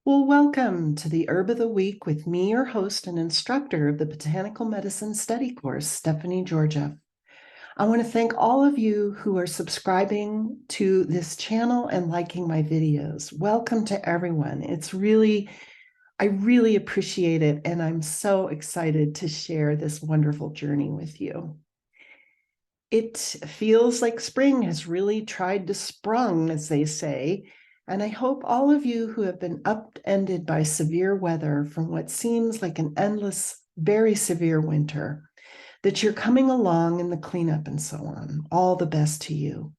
Well, welcome to the Herb of the Week with me, your host and instructor of the Botanical Medicine Study course, Stephanie Georgia. I want to thank all of you who are subscribing to this channel and liking my videos. Welcome to everyone. I really appreciate it, and I'm so excited to share this wonderful journey with you. It feels like spring has really tried to sprung, as they say, and I hope all of you who have been upended by severe weather from what seems like an endless, very severe winter, that you're coming along in the cleanup and so on. All the best to you.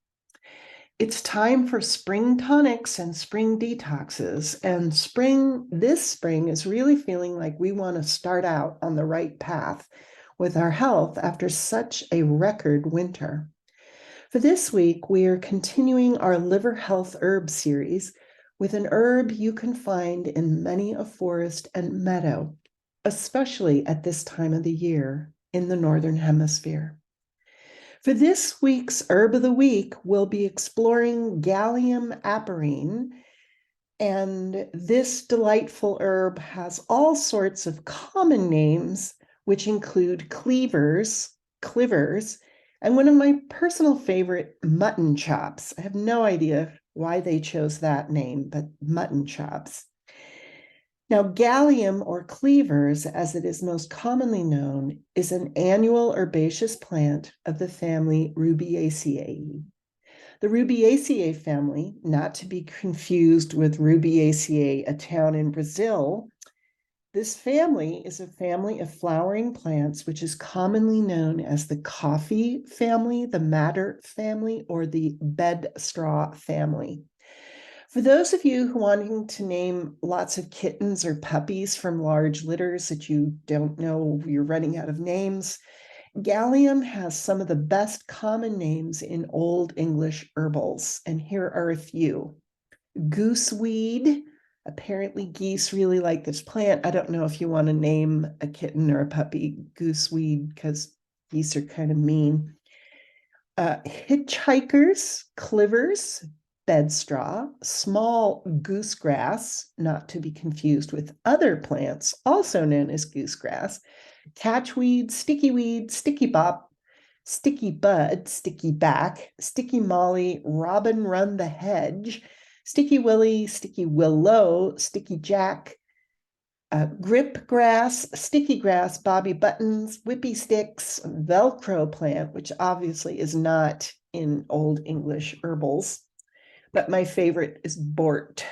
It's time for spring tonics and spring detoxes, and this spring is really feeling like we want to start out on the right path with our health after such a record winter. For this week, we are continuing our liver health herb series with an herb you can find in many a forest and meadow, especially at this time of the year in the Northern Hemisphere. For this week's herb of the week, we'll be exploring Gallium aperine, and this delightful herb has all sorts of common names, which include cleavers, and one of my personal favorite, mutton chops. I have no idea why they chose that name, but mutton chops. Now, gallium, or cleavers, as it is most commonly known, is an annual herbaceous plant of the family Rubiaceae. The Rubiaceae family, not to be confused with Rubiaceae, a town in Brazil, this family is a family of flowering plants, which is commonly known as the coffee family, the madder family, or the bedstraw family. For those of you who are wanting to name lots of kittens or puppies from large litters that you don't know, you're running out of names, Gallium has some of the best common names in Old English herbals, and here are a few. Gooseweed. Apparently geese really like this plant. I don't know if you want to name a kitten or a puppy gooseweed because geese are kind of mean. Hitchhikers, clivers, bedstraw, small goosegrass, not to be confused with other plants, also known as goosegrass, catchweed, sticky bop, sticky bud, sticky back, sticky molly, robin run the hedge, sticky willy, sticky willow, sticky jack, grip grass, sticky grass, bobby buttons, whippy sticks, Velcro plant, which obviously is not in Old English herbals, but my favorite is bort.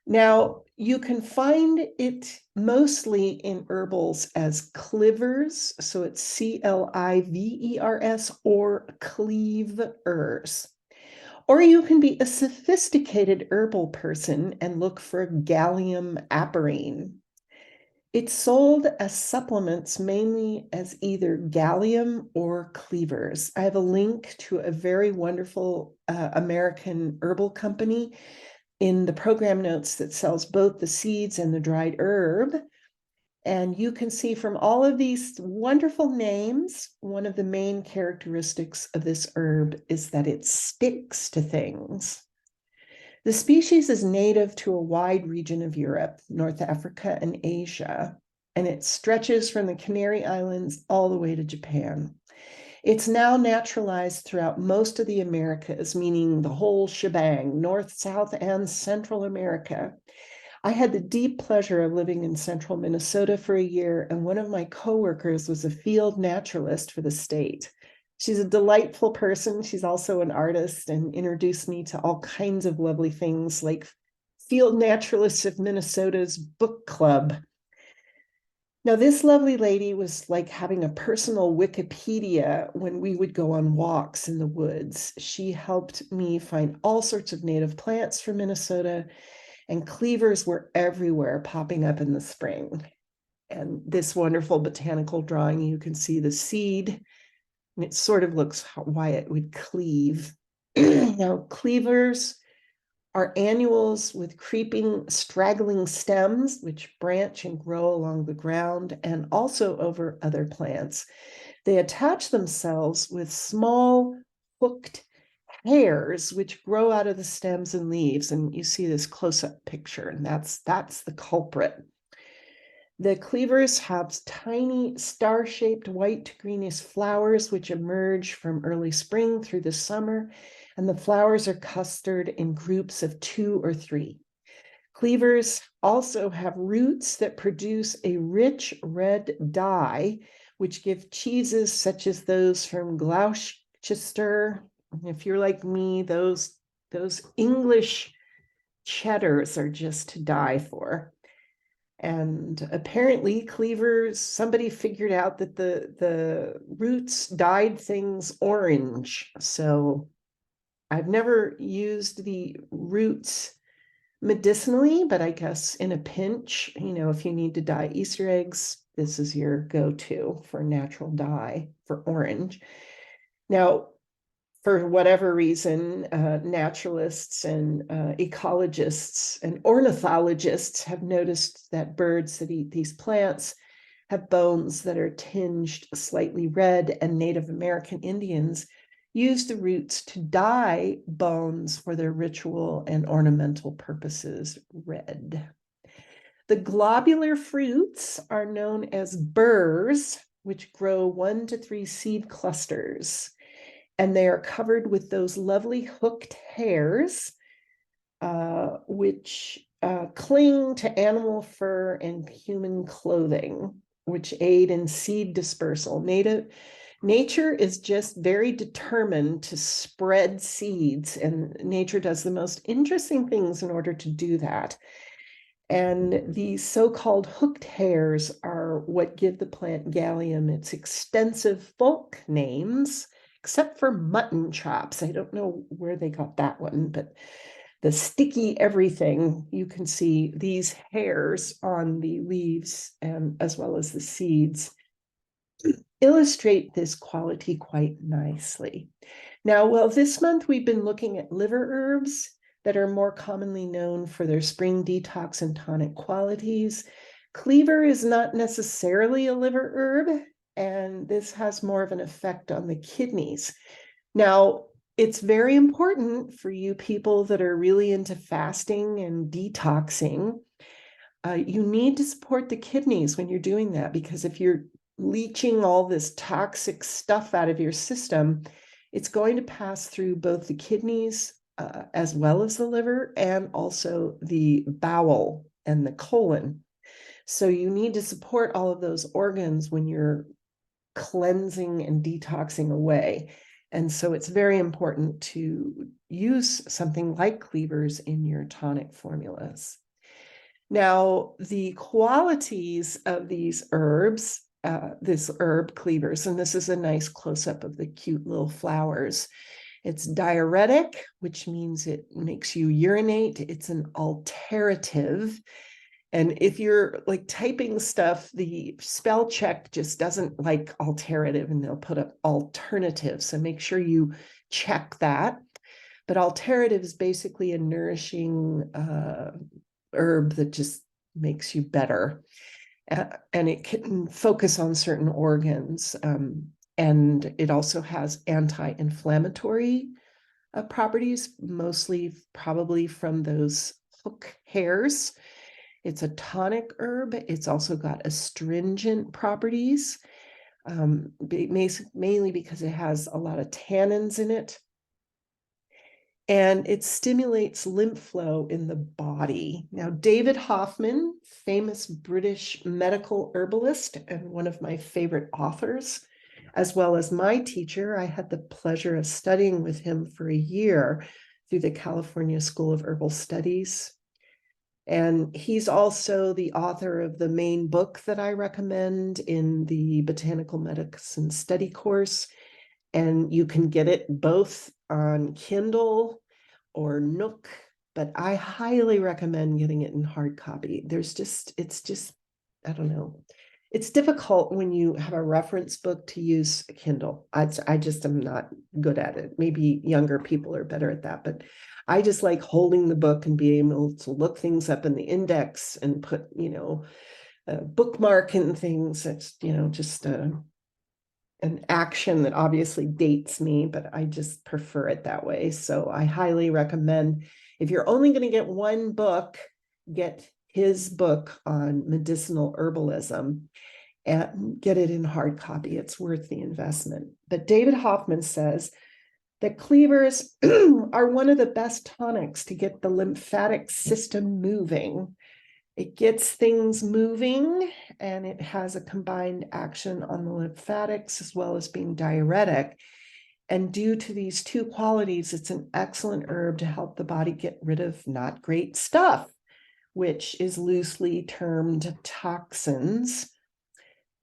Now, you can find it mostly in herbals as clivers, so it's Clivers, or cleavers. Or you can be a sophisticated herbal person and look for gallium aperine. It's sold as supplements mainly as either gallium or cleavers. I have a link to a very wonderful American herbal company in the program notes that sells both the seeds and the dried herb. And you can see from all of these wonderful names, one of the main characteristics of this herb is that it sticks to things. The species is native to a wide region of Europe, North Africa, and Asia, and it stretches from the Canary Islands all the way to Japan. It's now naturalized throughout most of the Americas, meaning the whole shebang, North, South, and Central America. I had the deep pleasure of living in central Minnesota for a year, and one of my coworkers was a field naturalist for the state. She's a delightful person. She's also an artist and introduced me to all kinds of lovely things like Field Naturalists of Minnesota's book club. Now, this lovely lady was like having a personal Wikipedia when we would go on walks in the woods. She helped me find all sorts of native plants from Minnesota, and cleavers were everywhere, popping up in the spring. And this wonderful botanical drawing, you can see the seed, and it sort of looks why it would cleave. Now, cleavers are annuals with creeping, straggling stems, which branch and grow along the ground and also over other plants. They attach themselves with small, hooked, hairs which grow out of the stems and leaves. And you see this close-up picture, and that's the culprit. The cleavers have tiny star-shaped white to greenish flowers which emerge from early spring through the summer, and the flowers are clustered in groups of 2 or 3. Cleavers also have roots that produce a rich red dye, which give cheeses such as those from Gloucester. If you're like me, those English cheddars are just to die for. And apparently cleavers, somebody figured out that the roots dyed things orange. So I've never used the roots medicinally, but I guess in a pinch, if you need to dye Easter eggs, this is your go-to for natural dye for orange. Now, for whatever reason, naturalists and ecologists and ornithologists have noticed that birds that eat these plants have bones that are tinged slightly red, and Native American Indians use the roots to dye bones for their ritual and ornamental purposes red. The globular fruits are known as burrs, which grow 1 to 3 seed clusters. And they are covered with those lovely hooked hairs, which cling to animal fur and human clothing, which aid in seed dispersal. Nature is just very determined to spread seeds, and nature does the most interesting things in order to do that. And these so-called hooked hairs are what give the plant gallium its extensive folk names, except for mutton chops. I don't know where they got that one, but the sticky everything, you can see these hairs on the leaves and as well as the seeds illustrate this quality quite nicely. Now, well, this month we've been looking at liver herbs that are more commonly known for their spring detox and tonic qualities. Cleaver is not necessarily a liver herb, and this has more of an effect on the kidneys. Now, it's very important for you people that are really into fasting and detoxing. You need to support the kidneys when you're doing that, because if you're leaching all this toxic stuff out of your system, it's going to pass through both the kidneys as well as the liver, and also the bowel and the colon. So you need to support all of those organs when you're cleansing and detoxing away. And so it's very important to use something like cleavers in your tonic formulas. Now, the qualities of these herbs, this herb cleavers, and this is a nice close-up of the cute little flowers. It's diuretic, which means it makes you urinate. It's an alterative. And if you're like typing stuff, the spell check just doesn't like alterative, and they'll put up alternative. So make sure you check that. But alterative is basically a nourishing herb that just makes you better. And it can focus on certain organs. And it also has anti-inflammatory properties, mostly probably from those hook hairs. It's a tonic herb. It's also got astringent properties, mainly because it has a lot of tannins in it. And it stimulates lymph flow in the body. Now, David Hoffman, famous British medical herbalist and one of my favorite authors, as well as my teacher, I had the pleasure of studying with him for a year through the California School of Herbal Studies. And he's also the author of the main book that I recommend in the Botanical Medicine Study course. And you can get it both on Kindle or Nook, but I highly recommend getting it in hard copy. It's just, I don't know. It's difficult when you have a reference book to use a Kindle. I just am not good at it. Maybe younger people are better at that, but I just like holding the book and being able to look things up in the index and put, a bookmark in things. It's, just an action that obviously dates me, but I just prefer it that way. So I highly recommend, if you're only going to get one book, get his book on medicinal herbalism and get it in hard copy. It's worth the investment. But David Hoffman says that cleavers are one of the best tonics to get the lymphatic system moving. It gets things moving, and it has a combined action on the lymphatics as well as being diuretic. And due to these two qualities, it's an excellent herb to help the body get rid of not great stuff, which is loosely termed toxins.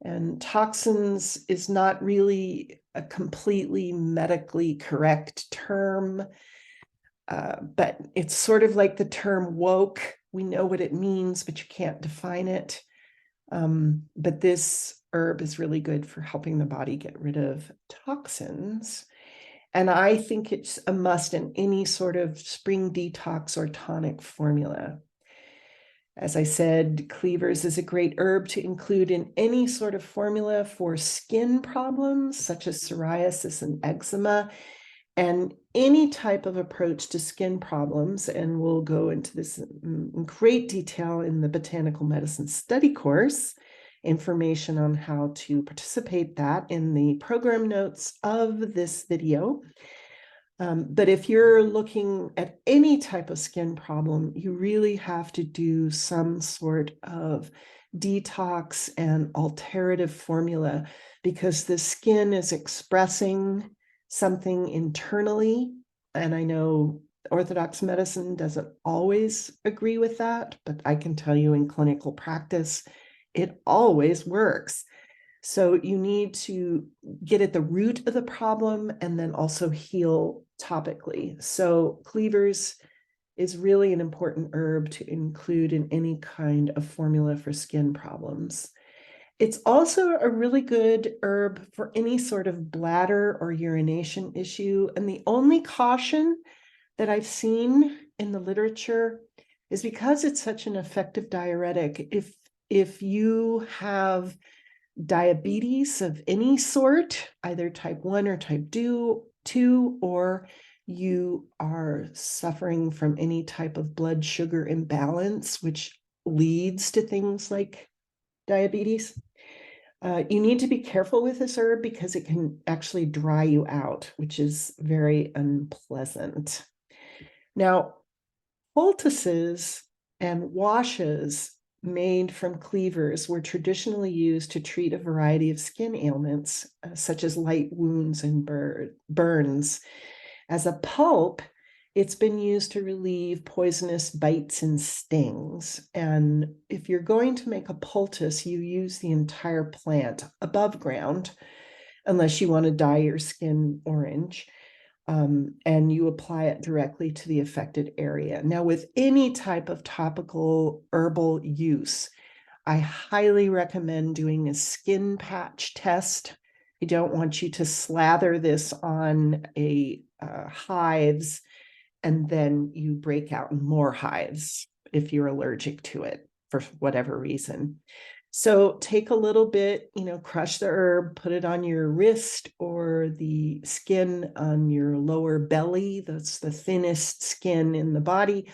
And toxins is not really a completely medically correct term, but it's sort of like the term woke. We know what it means, but you can't define it. But this herb is really good for helping the body get rid of toxins. And I think it's a must in any sort of spring detox or tonic formula. As I said, Cleavers is a great herb to include in any sort of formula for skin problems, such as psoriasis and eczema, and any type of approach to skin problems. And we'll go into this in great detail in the Botanical Medicine Study course. Information on how to participate that in the program notes of this video. But if you're looking at any type of skin problem, you really have to do some sort of detox and alterative formula, because the skin is expressing something internally. And I know Orthodox medicine doesn't always agree with that, but I can tell you in clinical practice, it always works. So you need to get at the root of the problem and then also heal topically. So Cleavers is really an important herb to include in any kind of formula for skin problems. It's also a really good herb for any sort of bladder or urination issue. And the only caution that I've seen in the literature is because it's such an effective diuretic, if you have diabetes of any sort, either type 1 or type 2, or you are suffering from any type of blood sugar imbalance, which leads to things like diabetes, you need to be careful with this herb because it can actually dry you out, which is very unpleasant. Now, poultices and washes made from cleavers were traditionally used to treat a variety of skin ailments, such as light wounds and burns. As a pulp, it's been used to relieve poisonous bites and stings. And if you're going to make a poultice, you use the entire plant above ground, unless you want to dye your skin orange. And you apply it directly to the affected area. Now, with any type of topical herbal use, I highly recommend doing a skin patch test. I don't want you to slather this on a hives and then you break out in more hives if you're allergic to it for whatever reason. So take a little bit, crush the herb, put it on your wrist or the skin on your lower belly. That's the thinnest skin in the body,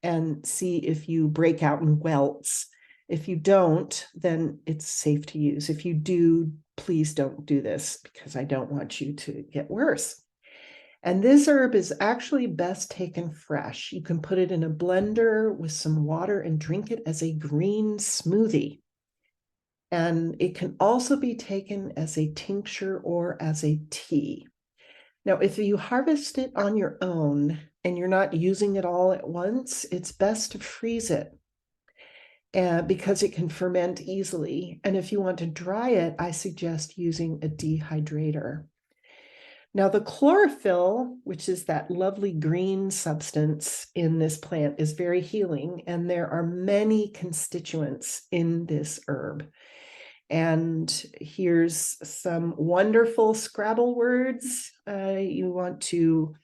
and see if you break out in welts. If you don't, then it's safe to use. If you do, please don't do this because I don't want you to get worse. And this herb is actually best taken fresh. You can put it in a blender with some water and drink it as a green smoothie. And it can also be taken as a tincture or as a tea. Now, if you harvest it on your own and you're not using it all at once, it's best to freeze it because it can ferment easily. And if you want to dry it, I suggest using a dehydrator. Now, the chlorophyll, which is that lovely green substance in this plant, is very healing, and there are many constituents in this herb. And here's some wonderful Scrabble words. You want to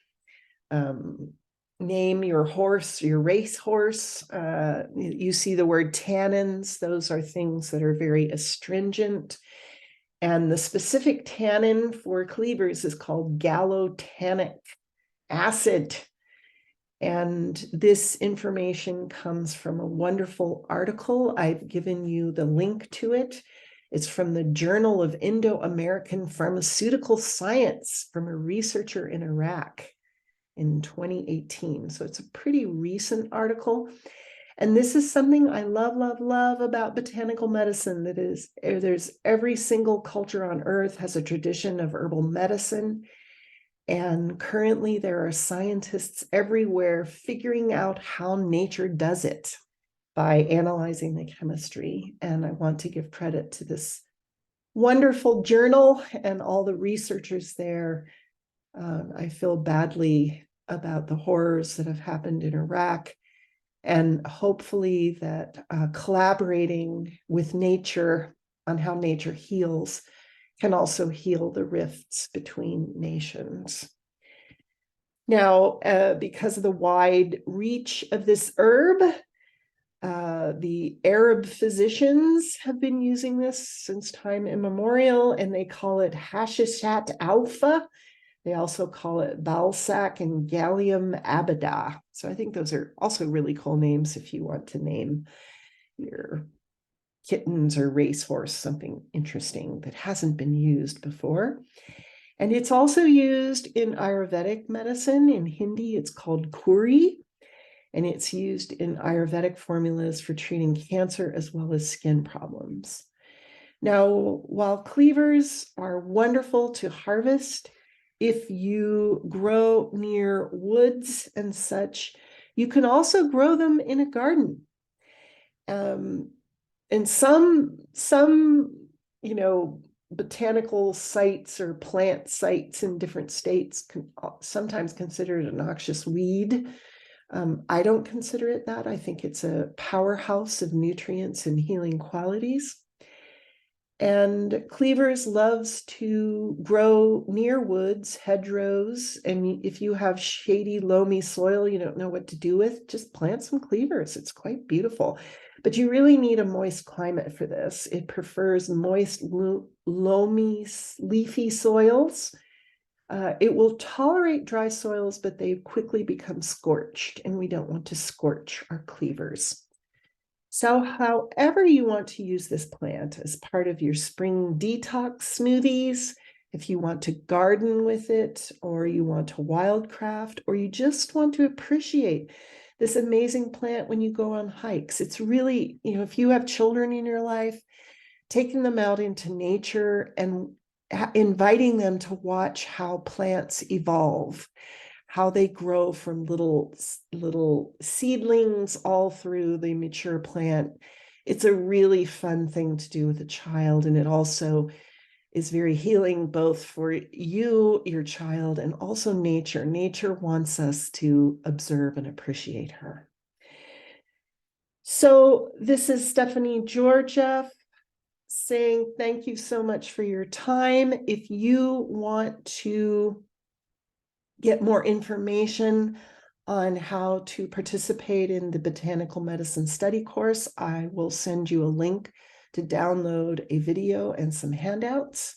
name your horse, your race horse. You see the word tannins. Those are things that are very astringent. And the specific tannin for cleavers is called gallotannic acid. And this information comes from a wonderful article. I've given you the link to it. It's from the Journal of Indo-American Pharmaceutical Science from a researcher in Iraq in 2018. So it's a pretty recent article. And this is something I love, love, love about botanical medicine. That is, there's every single culture on earth has a tradition of herbal medicine. And currently there are scientists everywhere figuring out how nature does it by analyzing the chemistry. And I want to give credit to this wonderful journal and all the researchers there. I feel badly about the horrors that have happened in Iraq, and hopefully that collaborating with nature on how nature heals can also heal the rifts between nations. Now, because of the wide reach of this herb, the Arab physicians have been using this since time immemorial, and they call it hashishat alpha. They also call it balsac and gallium abada. So I think those are also really cool names if you want to name your kittens or racehorse something interesting that hasn't been used before. And it's also used in Ayurvedic medicine. In Hindi, it's called kuri, and it's used in Ayurvedic formulas for treating cancer as well as skin problems. Now, while cleavers are wonderful to harvest, if you grow near woods and such, you can also grow them in a garden. And some botanical sites or plant sites in different states can sometimes consider it a noxious weed. I don't consider it that. I think it's a powerhouse of nutrients and healing qualities. And cleavers loves to grow near woods, hedgerows, and if you have shady, loamy soil you don't know what to do with, just plant some cleavers. It's quite beautiful. But you really need a moist climate for this. It prefers moist, loamy, leafy soils. It will tolerate dry soils, but they quickly become scorched, and we don't want to scorch our cleavers. So however you want to use this plant as part of your spring detox smoothies, if you want to garden with it, or you want to wildcraft, or you just want to appreciate this amazing plant when you go on hikes. It's really, if you have children in your life, taking them out into nature and inviting them to watch how plants evolve, how they grow from little seedlings all through the mature plant. It's a really fun thing to do with a child, and it also is very healing both for you, your child, and also nature. Nature wants us to observe and appreciate her. So this is Stephanie Georgia saying thank you so much for your time. If you want to get more information on how to participate in the Botanical Medicine Study course, I will send you a link to download a video and some handouts.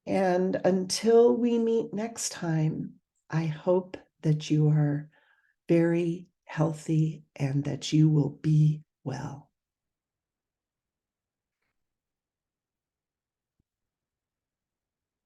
And until we meet next time, I hope that you are very healthy and that you will be well.